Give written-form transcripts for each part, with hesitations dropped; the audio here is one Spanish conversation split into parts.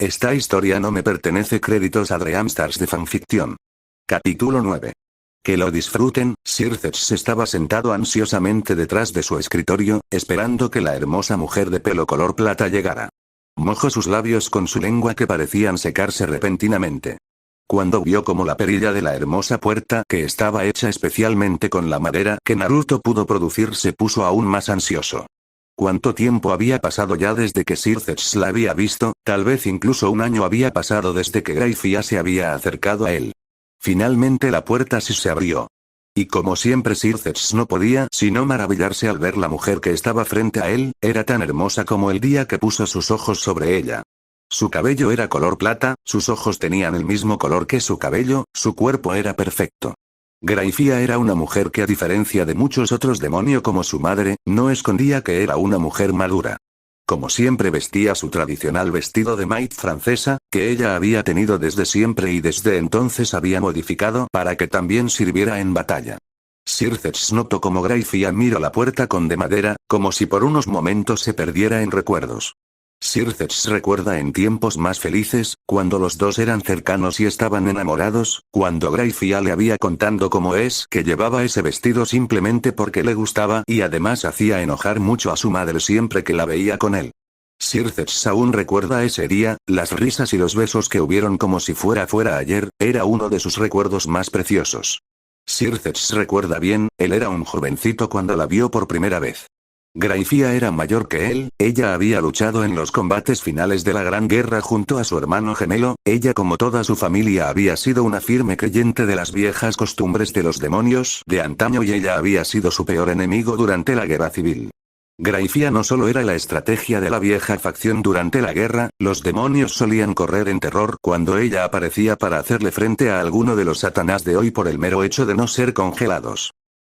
Esta historia no me pertenece. Créditos a Dreamstars de fanficción. Capítulo 9. Que lo disfruten. Circes estaba sentado ansiosamente detrás de su escritorio, esperando que la hermosa mujer de pelo color plata llegara. Mojó sus labios con su lengua que parecían secarse repentinamente. Cuando vio como la perilla de la hermosa puerta que estaba hecha especialmente con la madera que Naruto pudo producir se puso aún más ansioso. ¿Cuánto tiempo había pasado ya desde que Circes la había visto? Tal vez incluso un año había pasado desde que Grayfia se había acercado a él. Finalmente la puerta sí se abrió. Y como siempre Circes no podía sino maravillarse al ver la mujer que estaba frente a él, era tan hermosa como el día que puso sus ojos sobre ella. Su cabello era color plata, sus ojos tenían el mismo color que su cabello, su cuerpo era perfecto. Grayfia era una mujer que a diferencia de muchos otros demonios como su madre, no escondía que era una mujer madura. Como siempre vestía su tradicional vestido de maid francesa, que ella había tenido desde siempre y desde entonces había modificado para que también sirviera en batalla. Circes notó como Grayfia miró la puerta con de madera, como si por unos momentos se perdiera en recuerdos. Circes recuerda en tiempos más felices, cuando los dos eran cercanos y estaban enamorados, cuando Grayfia le había contado cómo es que llevaba ese vestido simplemente porque le gustaba y además hacía enojar mucho a su madre siempre que la veía con él. Circes aún recuerda ese día, las risas y los besos que hubieron como si fuera ayer, era uno de sus recuerdos más preciosos. Circes recuerda bien, él era un jovencito cuando la vio por primera vez. Grayfia era mayor que él, ella había luchado en los combates finales de la Gran Guerra junto a su hermano gemelo, ella como toda su familia había sido una firme creyente de las viejas costumbres de los demonios de antaño y ella había sido su peor enemigo durante la guerra civil. Grayfia no solo era la estrategia de la vieja facción durante la guerra, los demonios solían correr en terror cuando ella aparecía para hacerle frente a alguno de los satanás de hoy por el mero hecho de no ser congelados.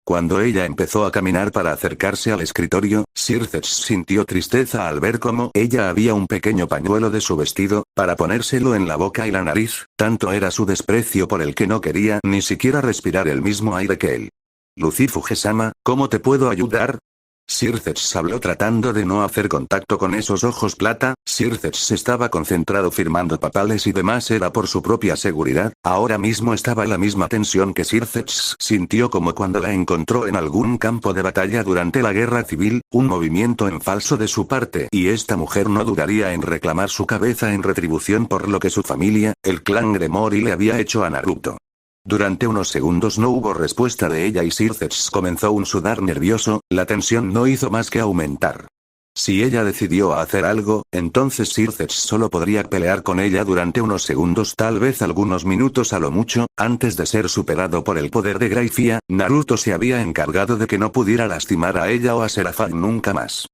Cuando ella empezó a caminar para acercarse al escritorio, Circes sintió tristeza al ver cómo ella había un pequeño pañuelo de su vestido, para ponérselo en la boca y la nariz, tanto era su desprecio por el que no quería ni siquiera respirar el mismo aire que él. Lucy Fujesama, ¿cómo te puedo ayudar? Circes habló tratando de no hacer contacto con esos ojos plata. Circes estaba concentrado firmando papeles y demás era por su propia seguridad, ahora mismo estaba en la misma tensión que Circes sintió como cuando la encontró en algún campo de batalla durante la guerra civil, un movimiento en falso de su parte y esta mujer no dudaría en reclamar su cabeza en retribución por lo que su familia, el clan Gremory le había hecho a Naruto. Durante unos segundos no hubo respuesta de ella y Circes comenzó un sudar nervioso, la tensión no hizo más que aumentar. Si ella decidió hacer algo, entonces Circes solo podría pelear con ella durante unos segundos, tal vez algunos minutos a lo mucho, antes de ser superado por el poder de Grayfia. Naruto se había encargado de que no pudiera lastimar a ella o a Serafán nunca más.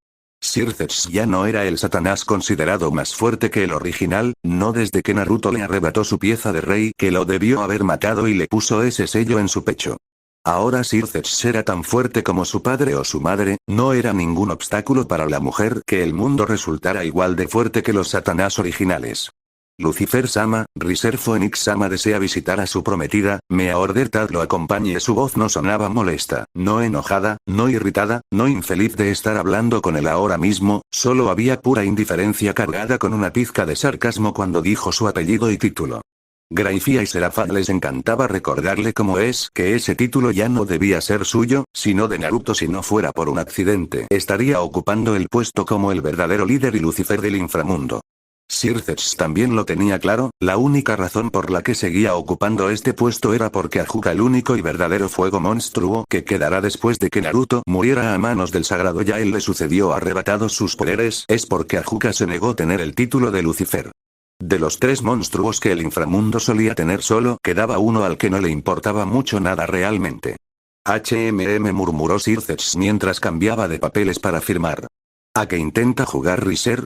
Circes ya no era el Satanás considerado más fuerte que el original, no desde que Naruto le arrebató su pieza de rey que lo debió haber matado y le puso ese sello en su pecho. Ahora Circes era tan fuerte como su padre o su madre, no era ningún obstáculo para la mujer que el mundo resultara igual de fuerte que los Satanás originales. Lucifer-sama, Riser Phoenix-sama desea visitar a su prometida, Mea Order lo acompañe. Su voz no sonaba molesta, no enojada, no irritada, no infeliz de estar hablando con él ahora mismo, solo había pura indiferencia cargada con una pizca de sarcasmo cuando dijo su apellido y título. Grayfia y Serafán les encantaba recordarle cómo es que ese título ya no debía ser suyo, sino de Naruto. Si no fuera por un accidente, estaría ocupando el puesto como el verdadero líder y Lucifer del inframundo. Circes también lo tenía claro, la única razón por la que seguía ocupando este puesto era porque Ajuka, el único y verdadero fuego monstruo que quedará después de que Naruto muriera a manos del sagrado Yael le sucedió arrebatados sus poderes, es porque Ajuka se negó a tener el título de Lucifer. De los tres monstruos que el inframundo solía tener solo quedaba uno al que no le importaba mucho nada realmente. Murmuró Circes mientras cambiaba de papeles para firmar. ¿A qué intenta jugar Riser?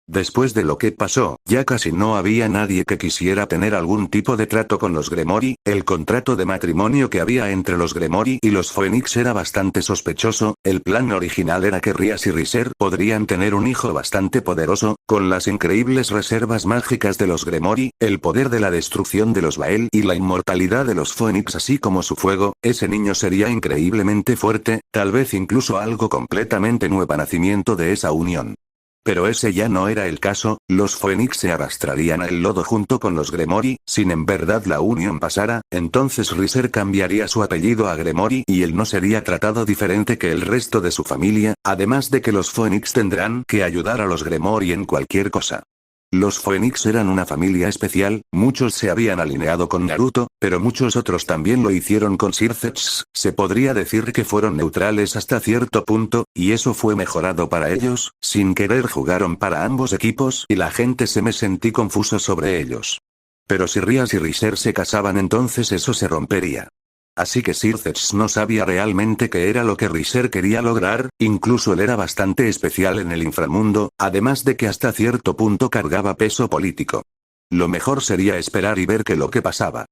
Después de lo que pasó, ya casi no había nadie que quisiera tener algún tipo de trato con los Gremory, el contrato de matrimonio que había entre los Gremory y los Phoenix era bastante sospechoso, el plan original era que Rias y Riser podrían tener un hijo bastante poderoso, con las increíbles reservas mágicas de los Gremory, el poder de la destrucción de los Bael y la inmortalidad de los Phoenix así como su fuego, ese niño sería increíblemente fuerte, tal vez incluso algo completamente nuevo nacimiento de esa unión. Pero ese ya no era el caso, los Phoenix se arrastrarían al lodo junto con los Gremory, sin en verdad la unión pasara, entonces Riser cambiaría su apellido a Gremory y él no sería tratado diferente que el resto de su familia, además de que los Phoenix tendrán que ayudar a los Gremory en cualquier cosa. Los Phoenix eran una familia especial, muchos se habían alineado con Naruto, pero muchos otros también lo hicieron con Sirthets, se podría decir que fueron neutrales hasta cierto punto, y eso fue mejorado para ellos, sin querer jugaron para ambos equipos y la gente se me sentí confuso sobre ellos. Pero si Rias y Riser se casaban entonces eso se rompería. Así que Sirthets no sabía realmente qué era lo que Riser quería lograr, incluso él era bastante especial en el inframundo, además de que hasta cierto punto cargaba peso político. Lo mejor sería esperar y ver qué lo que pasaba.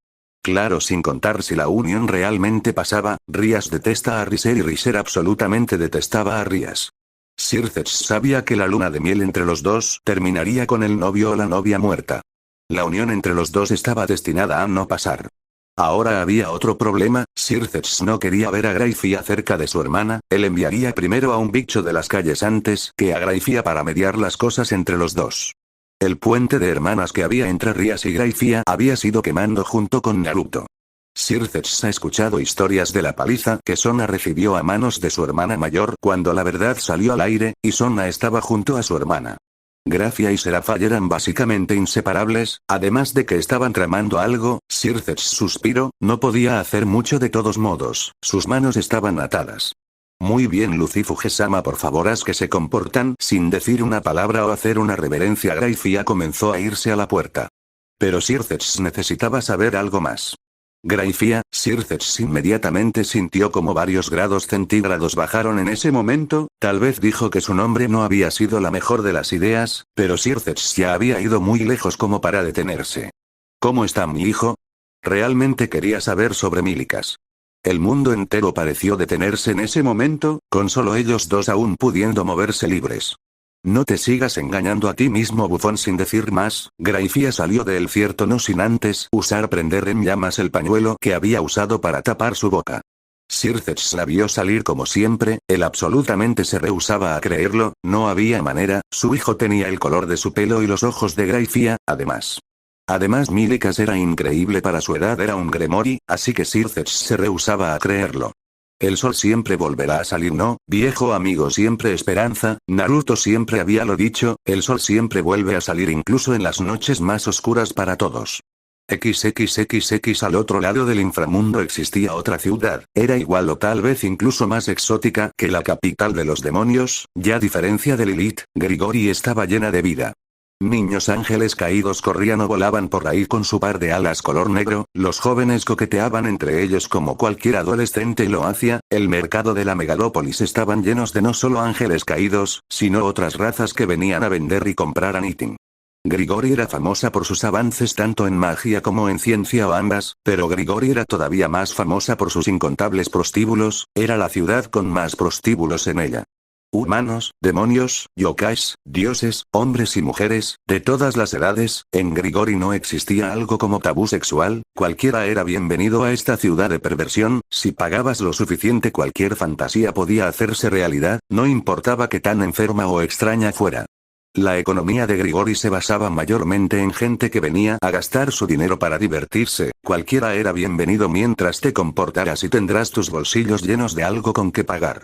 Claro, sin contar si la unión realmente pasaba, Rias detesta a Riser y Riser absolutamente detestaba a Rias. Sirthets sabía que la luna de miel entre los dos terminaría con el novio o la novia muerta. La unión entre los dos estaba destinada a no pasar. Ahora había otro problema, Sirthets no quería ver a Grayfia cerca de su hermana, él enviaría primero a un bicho de las calles antes que a Grayfia para mediar las cosas entre los dos. El puente de hermanas que había entre Rias y Grayfia había sido quemando junto con Naruto. Sirthets ha escuchado historias de la paliza que Sona recibió a manos de su hermana mayor cuando la verdad salió al aire, y Sona estaba junto a su hermana. Grafia y Serafall eran básicamente inseparables, además de que estaban tramando algo, Sirthets suspiró, no podía hacer mucho de todos modos, sus manos estaban atadas. Muy bien Lucy Fujesama, por favor haz que se comportan, sin decir una palabra o hacer una reverencia. Grayfia comenzó a irse a la puerta. Pero Sirthets necesitaba saber algo más. Grayfia, Sirthets inmediatamente sintió como varios grados centígrados bajaron en ese momento, tal vez dijo que su nombre no había sido la mejor de las ideas, pero Sirthets ya había ido muy lejos como para detenerse. ¿Cómo está mi hijo? Realmente quería saber sobre Milikas. El mundo entero pareció detenerse en ese momento, con solo ellos dos aún pudiendo moverse libres. No te sigas engañando a ti mismo, bufón. Sin decir más, Grayfia salió del cierto no sin antes usar prender en llamas el pañuelo que había usado para tapar su boca. Sirthets la vio salir como siempre, él absolutamente se rehusaba a creerlo, no había manera, su hijo tenía el color de su pelo y los ojos de Grayfia, además. Milikas era increíble para su edad, era un Gremory, así que Sirthets se rehusaba a creerlo. El sol siempre volverá a salir, no, viejo amigo, siempre esperanza, Naruto siempre había lo dicho, el sol siempre vuelve a salir incluso en las noches más oscuras para todos. XXXX al otro lado del inframundo existía otra ciudad, era igual o tal vez incluso más exótica que la capital de los demonios, ya a diferencia de Lilith, Grigori estaba llena de vida. Niños ángeles caídos corrían o volaban por ahí con su par de alas color negro, los jóvenes coqueteaban entre ellos como cualquier adolescente lo hacía, el mercado de la megalópolis estaban llenos de no solo ángeles caídos, sino otras razas que venían a vender y comprar a ítem. Grigori era famosa por sus avances tanto en magia como en ciencia o ambas, pero Grigori era todavía más famosa por sus incontables prostíbulos, era la ciudad con más prostíbulos en ella. Humanos, demonios, yokais, dioses, hombres y mujeres, de todas las edades, en Grigori no existía algo como tabú sexual, cualquiera era bienvenido a esta ciudad de perversión, si pagabas lo suficiente cualquier fantasía podía hacerse realidad, no importaba qué tan enferma o extraña fuera. La economía de Grigori se basaba mayormente en gente que venía a gastar su dinero para divertirse, cualquiera era bienvenido mientras te comportaras y tendrás tus bolsillos llenos de algo con que pagar.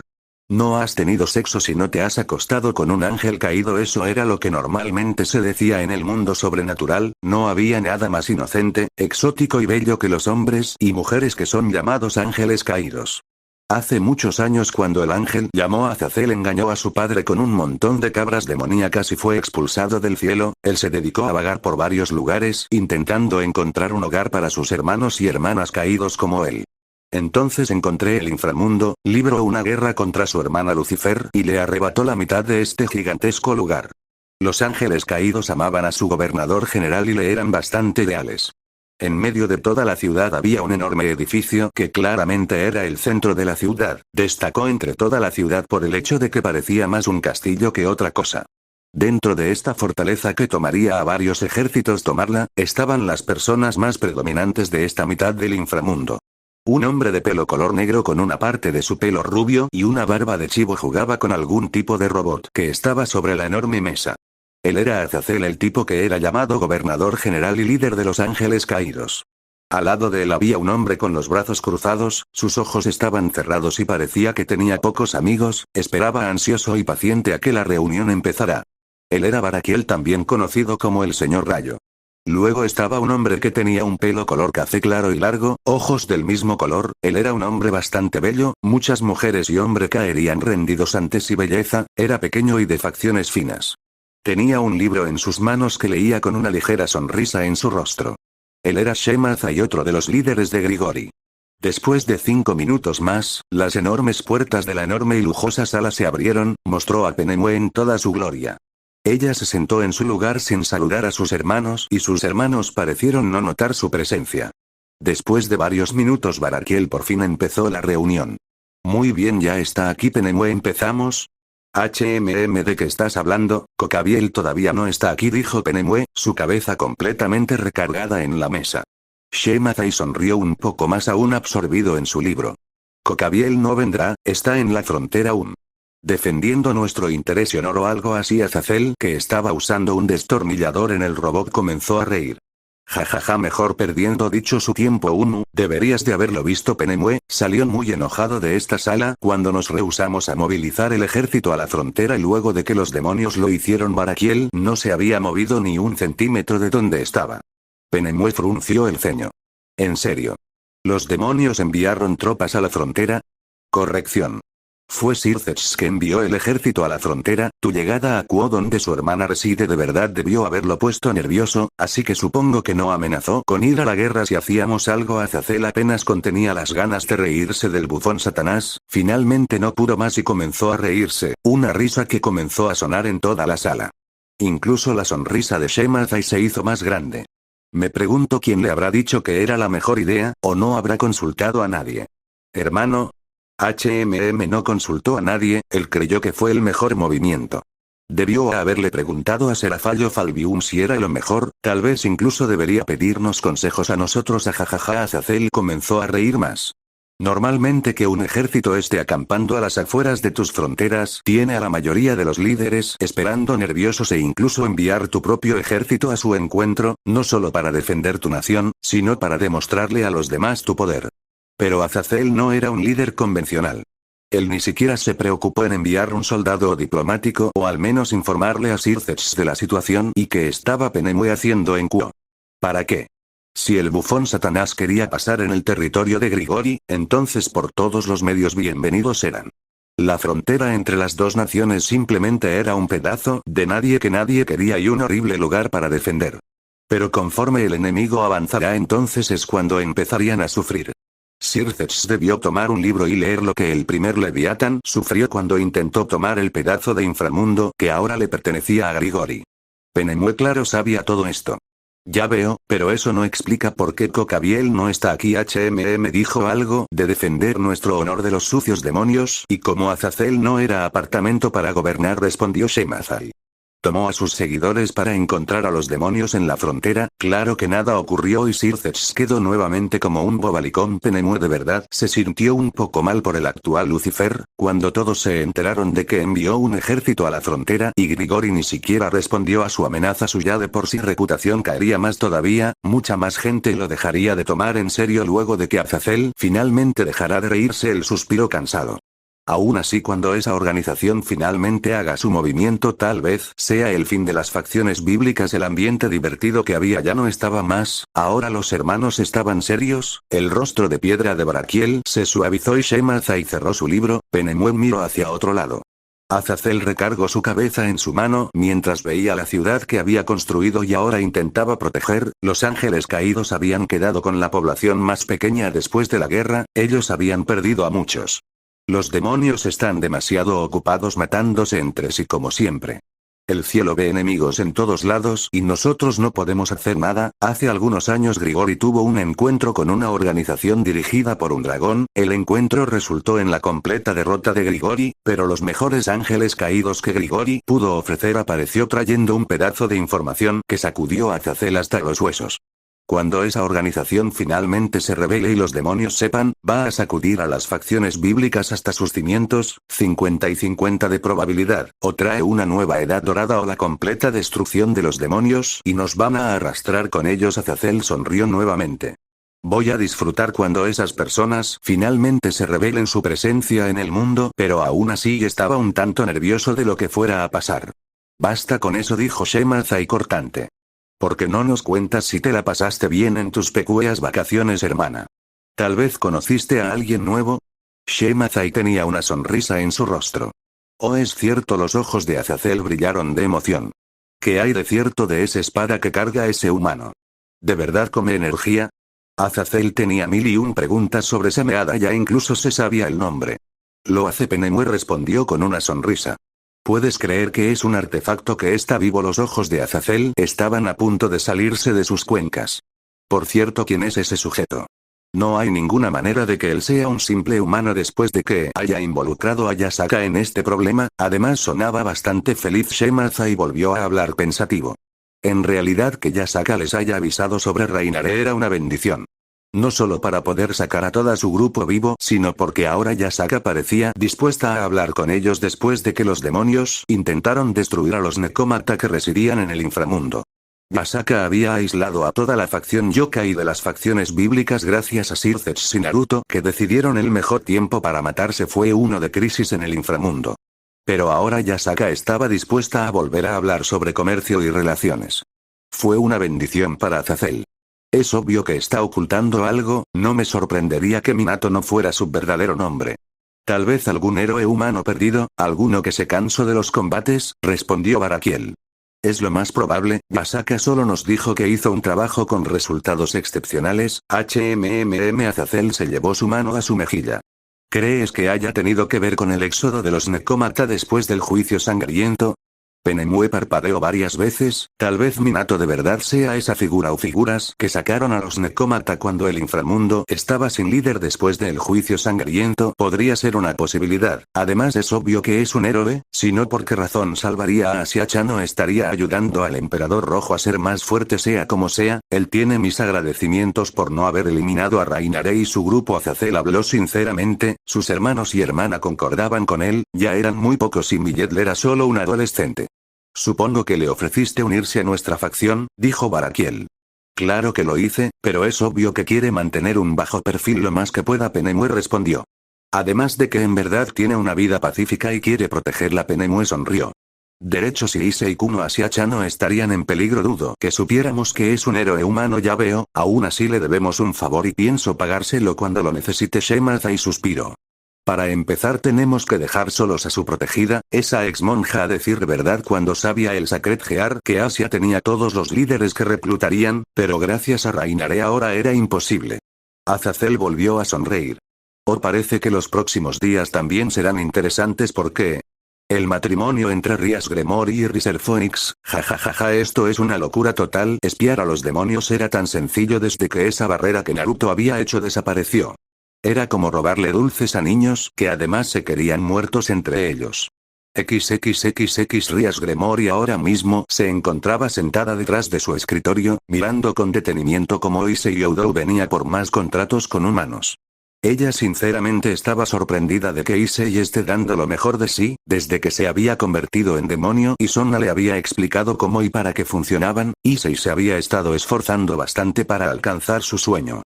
No has tenido sexo si no te has acostado con un ángel caído, eso era lo que normalmente se decía en el mundo sobrenatural, no había nada más inocente, exótico y bello que los hombres y mujeres que son llamados ángeles caídos. Hace muchos años cuando el ángel llamó a Azazel engañó a su padre con un montón de cabras demoníacas y fue expulsado del cielo, él se dedicó a vagar por varios lugares intentando encontrar un hogar para sus hermanos y hermanas caídos como él. Entonces encontré el inframundo, libró una guerra contra su hermana Lucifer y le arrebató la mitad de este gigantesco lugar. Los ángeles caídos amaban a su gobernador general y le eran bastante leales. En medio de toda la ciudad había un enorme edificio que claramente era el centro de la ciudad, destacó entre toda la ciudad por el hecho de que parecía más un castillo que otra cosa. Dentro de esta fortaleza que tomaría a varios ejércitos tomarla, estaban las personas más predominantes de esta mitad del inframundo. Un hombre de pelo color negro con una parte de su pelo rubio y una barba de chivo jugaba con algún tipo de robot que estaba sobre la enorme mesa. Él era Azazel, el tipo que era llamado gobernador general y líder de los Ángeles Caídos. Al lado de él había un hombre con los brazos cruzados, sus ojos estaban cerrados y parecía que tenía pocos amigos, esperaba ansioso y paciente a que la reunión empezara. Él era Baraquiel, también conocido como el Señor Rayo. Luego estaba un hombre que tenía un pelo color café claro y largo, ojos del mismo color, él era un hombre bastante bello, muchas mujeres y hombres caerían rendidos ante su belleza, era pequeño y de facciones finas. Tenía un libro en sus manos que leía con una ligera sonrisa en su rostro. Él era Shemaza y otro de los líderes de Grigori. Después de 5 minutos más, las enormes puertas de la enorme y lujosa sala se abrieron, mostró a Penemue en toda su gloria. Ella se sentó en su lugar sin saludar a sus hermanos y sus hermanos parecieron no notar su presencia. Después de varios minutos Baraquiel por fin empezó la reunión. Muy bien, ya está aquí Penemue, empezamos. ¿De qué estás hablando? Cocabiel todavía no está aquí, dijo Penemue, su cabeza completamente recargada en la mesa. Shemaza sonrió un poco más, aún absorbido en su libro. Cocabiel no vendrá, está en la frontera aún. Defendiendo nuestro interés y honor o algo así. Azazel, que estaba usando un destornillador en el robot, comenzó a reír. Jajaja, mejor perdiendo dicho su tiempo deberías de haberlo visto. Penemue salió muy enojado de esta sala cuando nos rehusamos a movilizar el ejército a la frontera y luego de que los demonios lo hicieron. Baraquiel no se había movido ni un centímetro de donde estaba. Penemue frunció el ceño. ¿En serio? ¿Los demonios enviaron tropas a la frontera? Corrección. Fue Circex que envió el ejército a la frontera. Tu llegada a Kuo, donde su hermana reside, de verdad debió haberlo puesto nervioso, así que supongo que no amenazó con ir a la guerra si hacíamos algo. Azazel apenas contenía las ganas de reírse del bufón Satanás, finalmente no pudo más y comenzó a reírse, una risa que comenzó a sonar en toda la sala. Incluso la sonrisa de Shemaza se hizo más grande. Me pregunto quién le habrá dicho que era la mejor idea, o no habrá consultado a nadie. Hermano, no consultó a nadie, él creyó que fue el mejor movimiento. Debió haberle preguntado a Serafallo Falbium si era lo mejor, tal vez incluso debería pedirnos consejos a nosotros. Ajajaja. Azazel comenzó a reír más. Normalmente que un ejército esté acampando a las afueras de tus fronteras, tiene a la mayoría de los líderes esperando nerviosos e incluso enviar tu propio ejército a su encuentro, no solo para defender tu nación, sino para demostrarle a los demás tu poder. Pero Azazel no era un líder convencional. Él ni siquiera se preocupó en enviar un soldado diplomático o al menos informarle a Circex de la situación y qué estaba Penemue haciendo en Kuo. ¿Para qué? Si el bufón Satanás quería pasar en el territorio de Grigori, entonces por todos los medios bienvenidos eran. La frontera entre las dos naciones simplemente era un pedazo de nadie que nadie quería y un horrible lugar para defender. Pero conforme el enemigo avanzará, entonces es cuando empezarían a sufrir. Circex debió tomar un libro y leer lo que el primer Leviatán sufrió cuando intentó tomar el pedazo de inframundo que ahora le pertenecía a Grigori. Penemue claro sabía todo esto. Ya veo, pero eso no explica por qué Cocabiel no está aquí. Dijo algo de defender nuestro honor de los sucios demonios, y como Azazel no era apartamento para gobernar, respondió Shemaza. Tomó a sus seguidores para encontrar a los demonios en la frontera. Claro que nada ocurrió y Circex quedó nuevamente como un bobalicón. Penemue de verdad se sintió un poco mal por el actual Lucifer, cuando todos se enteraron de que envió un ejército a la frontera y Grigori ni siquiera respondió a su amenaza. Suya de por sí reputación caería más todavía, mucha más gente lo dejaría de tomar en serio luego de que Azazel finalmente dejara de reírse. El suspiro cansado. Aún así, cuando esa organización finalmente haga su movimiento, tal vez sea el fin de las facciones bíblicas. El ambiente divertido que había ya no estaba más, ahora los hermanos estaban serios, el rostro de piedra de Baraquiel se suavizó y Shemaza cerró su libro. Penemue miró hacia otro lado. Azazel recargó su cabeza en su mano mientras veía la ciudad que había construido y ahora intentaba proteger. Los Ángeles Caídos habían quedado con la población más pequeña después de la guerra, ellos habían perdido a muchos. Los demonios están demasiado ocupados matándose entre sí como siempre. El cielo ve enemigos en todos lados y nosotros no podemos hacer nada. Hace algunos años Grigori tuvo un encuentro con una organización dirigida por un dragón. El encuentro resultó en la completa derrota de Grigori, pero los mejores ángeles caídos que Grigori pudo ofrecer apareció trayendo un pedazo de información que sacudió a Azazel hasta los huesos. Cuando esa organización finalmente se revele y los demonios sepan, va a sacudir a las facciones bíblicas hasta sus cimientos, 50 y 50 de probabilidad, o trae una nueva edad dorada o la completa destrucción de los demonios y nos van a arrastrar con ellos. Azazel sonrió nuevamente. Voy a disfrutar cuando esas personas finalmente se revelen su presencia en el mundo, pero aún así estaba un tanto nervioso de lo que fuera a pasar. Basta con eso, dijo Shemazai cortante. ¿Por qué no nos cuentas si te la pasaste bien en tus peculiares vacaciones, hermana? ¿Tal vez conociste a alguien nuevo? Shemazai tenía una sonrisa en su rostro. Oh, es cierto, los ojos de Azazel brillaron de emoción. ¿Qué hay de cierto de esa espada que carga ese humano? ¿De verdad come energía? Azazel tenía 1001 preguntas sobre Sameada, ya incluso se sabía el nombre. Lo hace. Penemue respondió con una sonrisa. ¿Puedes creer que es un artefacto que está vivo? Los ojos de Azazel estaban a punto de salirse de sus cuencas. Por cierto, ¿quién es ese sujeto? No hay ninguna manera de que él sea un simple humano después de que haya involucrado a Yasaka en este problema. Además sonaba bastante feliz. Shemazai volvió a hablar pensativo. En realidad, que Yasaka les haya avisado sobre Reinare era una bendición. No solo para poder sacar a todo su grupo vivo, sino porque ahora Yasaka parecía dispuesta a hablar con ellos después de que los demonios intentaron destruir a los Nekomata que residían en el inframundo. Yasaka había aislado a toda la facción yokai de las facciones bíblicas gracias a Sir Zetsu y Naruto, que decidieron el mejor tiempo para matarse fue uno de crisis en el inframundo. Pero ahora Yasaka estaba dispuesta a volver a hablar sobre comercio y relaciones. Fue una bendición para Azazel. Es obvio que está ocultando algo, no me sorprendería que Minato no fuera su verdadero nombre. Tal vez algún héroe humano perdido, alguno que se cansó de los combates, respondió Barakiel. Es lo más probable. Yasaka solo nos dijo que hizo un trabajo con resultados excepcionales. Azazel se llevó su mano a su mejilla. ¿Crees que haya tenido que ver con el éxodo de los Nekomata después del juicio sangriento? Penemue parpadeó varias veces. Tal vez Minato de verdad sea esa figura o figuras que sacaron a los Nekomata cuando el inframundo estaba sin líder después del juicio sangriento. Podría ser una posibilidad. Además es obvio que es un héroe, si no, ¿por qué razón salvaría a Asiacha? No estaría ayudando al Emperador Rojo a ser más fuerte. Sea como sea, él tiene mis agradecimientos por no haber eliminado a Reinare y su grupo. Azazel habló sinceramente, sus hermanos y hermana concordaban con él, ya eran muy pocos y Millet era solo un adolescente. Supongo que le ofreciste unirse a nuestra facción, dijo Barakiel. Claro que lo hice, pero es obvio que quiere mantener un bajo perfil lo más que pueda. Penemue respondió. Además de que en verdad tiene una vida pacífica y quiere protegerla. Penemue sonrió. Derecho, si Issei Kuno Asiacha no estarían en peligro, dudo que supiéramos que es un héroe humano. Ya veo, aún así le debemos un favor y pienso pagárselo cuando lo necesite. Shemazai suspiró. Para empezar tenemos que dejar solos a su protegida, esa ex monja. A decir verdad, cuando sabía el Sacred Gear que Asia tenía todos los líderes que reclutarían, pero gracias a Reinare ahora era imposible. Azazel volvió a sonreír. Oh, parece que los próximos días también serán interesantes porque... el matrimonio entre Rias Gremory y Riser Phoenix, jajajaja, esto es una locura total. Espiar a los demonios era tan sencillo desde que esa barrera que Naruto había hecho desapareció. Era como robarle dulces a niños que además se querían muertos entre ellos. XXXX Rias Gremory ahora mismo se encontraba sentada detrás de su escritorio, mirando con detenimiento cómo Issei Oudou venía por más contratos con humanos. Ella sinceramente estaba sorprendida de que Issei esté dando lo mejor de sí, desde que se había convertido en demonio y Sonna le había explicado cómo y para qué funcionaban. Issei se había estado esforzando bastante para alcanzar su sueño.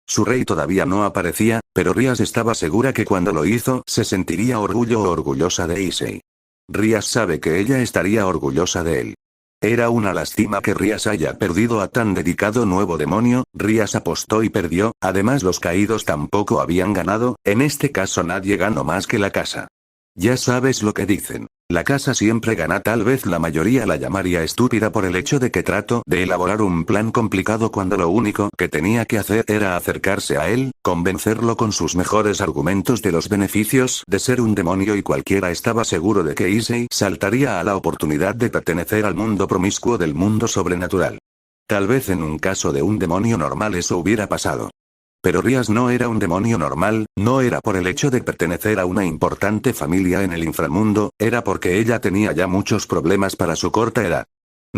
Su rey todavía no aparecía, pero Rias estaba segura que cuando lo hizo se sentiría orgullo o orgullosa de Issei. Rias sabe que ella estaría orgullosa de él. Era una lástima que Rias haya perdido a tan dedicado nuevo demonio. Rias apostó y perdió, además los caídos tampoco habían ganado, en este caso nadie ganó más que la casa. Ya sabes lo que dicen. La casa siempre gana. Tal vez la mayoría la llamaría estúpida por el hecho de que trató de elaborar un plan complicado cuando lo único que tenía que hacer era acercarse a él, convencerlo con sus mejores argumentos de los beneficios de ser un demonio y cualquiera estaba seguro de que Issei saltaría a la oportunidad de pertenecer al mundo promiscuo del mundo sobrenatural. Tal vez en un caso de un demonio normal eso hubiera pasado. Pero Rias no era un demonio normal, no era por el hecho de pertenecer a una importante familia en el inframundo, era porque ella tenía ya muchos problemas para su corta edad.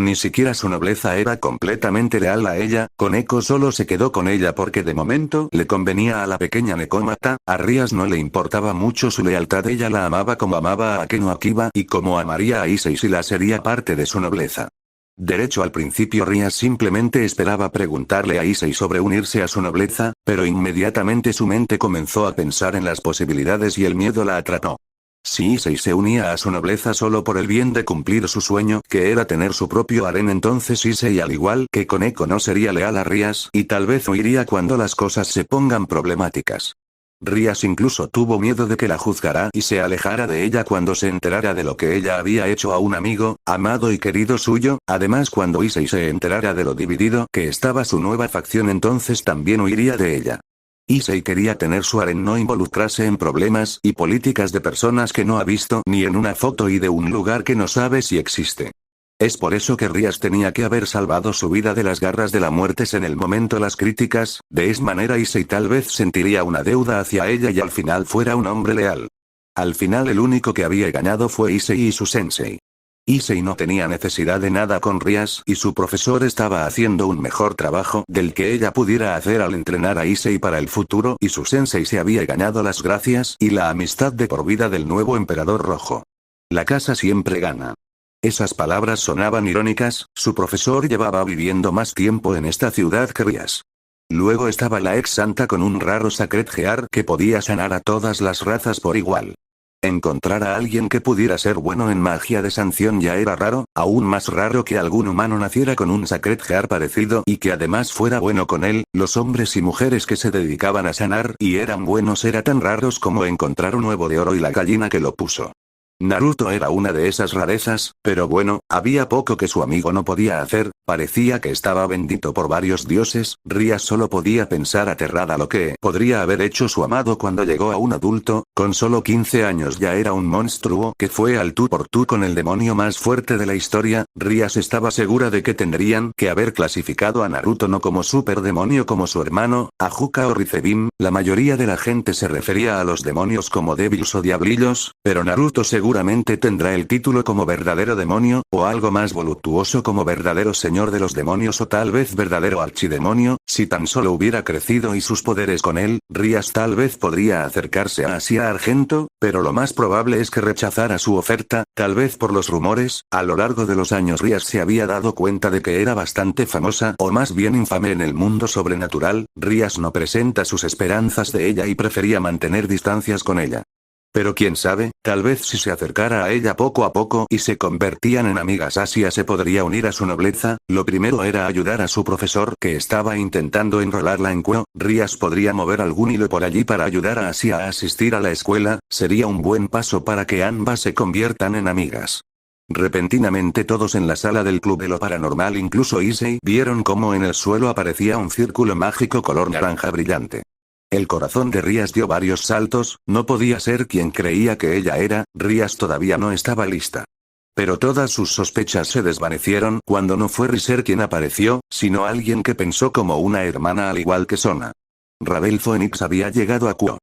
Ni siquiera su nobleza era completamente leal a ella, Koneko solo se quedó con ella porque de momento le convenía a la pequeña Nekomata, a Rias no le importaba mucho su lealtad, ella la amaba como amaba a Akeno Akiba y como amaría a Issei si la sería parte de su nobleza. Derecho al principio Rias simplemente esperaba preguntarle a Issei sobre unirse a su nobleza, pero inmediatamente su mente comenzó a pensar en las posibilidades y el miedo la atrapó. Si Issei se unía a su nobleza solo por el bien de cumplir su sueño, que era tener su propio harén, entonces Issei al igual que Koneko no sería leal a Rias y tal vez huiría cuando las cosas se pongan problemáticas. Rias incluso tuvo miedo de que la juzgara y se alejara de ella cuando se enterara de lo que ella había hecho a un amigo, amado y querido suyo, además cuando Issei se enterara de lo dividido que estaba su nueva facción entonces también huiría de ella. Issei quería tener su harén, no involucrarse en problemas y políticas de personas que no ha visto ni en una foto y de un lugar que no sabe si existe. Es por eso que Rias tenía que haber salvado su vida de las garras de la muerte en el momento las críticas, de esa manera Issei tal vez sentiría una deuda hacia ella y al final fuera un hombre leal. Al final el único que había engañado fue Issei y su sensei. Issei no tenía necesidad de nada con Rias y su profesor estaba haciendo un mejor trabajo del que ella pudiera hacer al entrenar a Issei para el futuro y su sensei se había ganado las gracias y la amistad de por vida del nuevo emperador rojo. La casa siempre gana. Esas palabras sonaban irónicas, su profesor llevaba viviendo más tiempo en esta ciudad que Rias. Luego estaba la ex santa con un raro Sacred Gear que podía sanar a todas las razas por igual. Encontrar a alguien que pudiera ser bueno en magia de sanción ya era raro, aún más raro que algún humano naciera con un Sacred Gear parecido y que además fuera bueno con él. Los hombres y mujeres que se dedicaban a sanar y eran buenos eran tan raros como encontrar un huevo de oro y la gallina que lo puso. Naruto era una de esas rarezas, pero bueno, había poco que su amigo no podía hacer, parecía que estaba bendito por varios dioses. Rias solo podía pensar aterrada lo que podría haber hecho su amado cuando llegó a un adulto, con solo 15 años ya era un monstruo que fue al tú por tú con el demonio más fuerte de la historia. Rias estaba segura de que tendrían que haber clasificado a Naruto no como superdemonio como su hermano, Ajuka o Rizebim, la mayoría de la gente se refería a los demonios como débiles o diablillos, pero Naruto seguramente tendrá el título como verdadero demonio, o algo más voluptuoso como verdadero señor de los demonios o tal vez verdadero archidemonio, si tan solo hubiera crecido y sus poderes con él. Rias tal vez podría acercarse a Asia Argento, pero lo más probable es que rechazara su oferta, tal vez por los rumores. A lo largo de los años Rias se había dado cuenta de que era bastante famosa o más bien infame en el mundo sobrenatural. Rias no presenta sus esperanzas de ella y prefería mantener distancias con ella. Pero quién sabe, tal vez si se acercara a ella poco a poco y se convertían en amigas Asia se podría unir a su nobleza. Lo primero era ayudar a su profesor que estaba intentando enrolarla en Kuo. Rias podría mover algún hilo por allí para ayudar a Asia a asistir a la escuela, sería un buen paso para que ambas se conviertan en amigas. Repentinamente todos en la sala del club de lo paranormal, incluso Issei, vieron cómo en el suelo aparecía un círculo mágico color naranja brillante. El corazón de Rias dio varios saltos, no podía ser quien creía que ella era. Rias todavía no estaba lista. Pero todas sus sospechas se desvanecieron cuando no fue Riser quien apareció, sino alguien que pensó como una hermana al igual que Sona. Ravel Phoenix había llegado a Kuo.